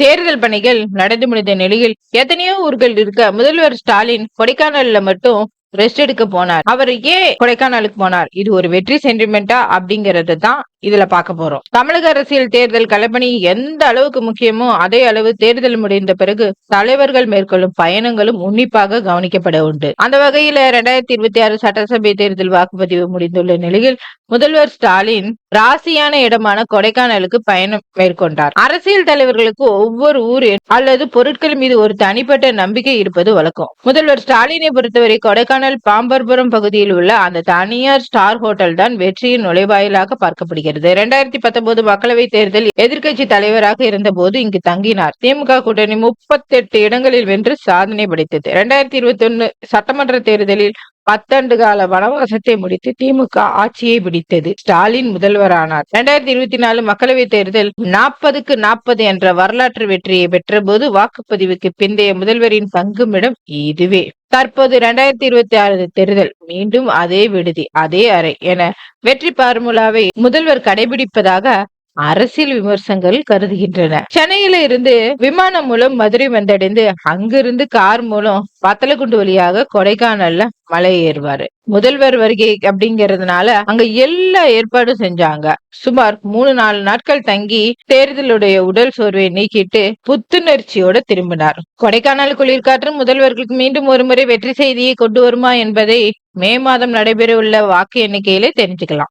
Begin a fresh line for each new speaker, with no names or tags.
தேர்தல் பணிகள் நடந்து முடிந்த நிலையில் எத்தனையோ ஊர்கள் இருக்க முதல்வர் ஸ்டாலின் கொடைக்கானல்ல மட்டும் ரெஸ்ட் எடுக்க போனார். அவர் ஏன் கொடைக்கானலுக்கு போனார்? இது ஒரு வெற்றி சென்டிமெண்டா அப்படிங்கறது தான் இதுல பார்க்க போறோம். தமிழக அரசியல் தேர்தல் களப்பணி எந்த அளவுக்கு முக்கியமோ அதே அளவு தேர்தல் முடிந்த பிறகு தலைவர்கள் மேற்கொள்ளும் பயணங்களும் உன்னிப்பாக கவனிக்கப்பட உண்டு. அந்த வகையில 2026 சட்டசபை தேர்தல் வாக்குப்பதிவு முடிந்துள்ள நிலையில் முதல்வர் ஸ்டாலின் ராசியான இடமான கொடைக்கானலுக்கு பயணம் மேற்கொண்டார். அரசியல் தலைவர்களுக்கு ஒவ்வொரு ஊர் அல்லது பொருட்கள் மீது ஒரு தனிப்பட்ட நம்பிக்கை இருப்பது வழக்கம். முதல்வர் ஸ்டாலினை பொறுத்தவரை கொடைக்கானல் பாம்பர்புரம் பகுதியில் உள்ள அந்த தனியார் ஸ்டார் ஹோட்டல் தான் வெற்றியின் நுழைவாயிலாக பார்க்கப்படுகிறது. 2019 மக்களவை தேர்தல் எதிர்க்கட்சி தலைவராக இருந்த போது இங்கு தங்கினார். திமுக கூட்டணி 38 இடங்களில் வென்று சாதனை படைத்தது. 2021 சட்டமன்ற தேர்தலில் 10 ஆண்டு கால வனவாசத்தை முடித்து திமுக ஆட்சியை பிடித்தது. ஸ்டாலின் முதல்வரானார். 2024 மக்களவை தேர்தல் 40க்கு 40 என்ற வரலாற்று வெற்றியை பெற்ற போது வாக்குப்பதிவுக்கு பிந்தைய முதல்வரின் தங்குமிடம் இதுவே. தற்போது 2026 தேர்தல் மீண்டும் அதே விடுதி அதே அறை என வெற்றி பார்முலாவை முதல்வர் கடைபிடிப்பதாக அரசியல் விமர்சகர்கள் கருதுகின்றன. சென்னையில இருந்து விமானம் மூலம் மதுரை வந்தடைந்து அங்கிருந்து கார் மூலம் வத்தலக்குண்டு வழியாக கொடைக்கானல்ல மலை ஏறுவாரு. முதல்வர் வருகை அப்படிங்கறதுனால அங்க எல்லா ஏற்பாடும் செஞ்சாங்க. சுமார் 3-4 நாட்கள் தங்கி தேர்தலுடைய உடல் சோர்வை நீக்கிட்டு புத்துணர்ச்சியோட திரும்பினார். கொடைக்கானல் குளிர்காற்று முதல்வர்களுக்கு மீண்டும் ஒரு முறை வெற்றி செய்தியை கொண்டு வருமா என்பதை மே மாதம் நடைபெற உள்ள வாக்கு எண்ணிக்கையிலே தெரிஞ்சுக்கலாம்.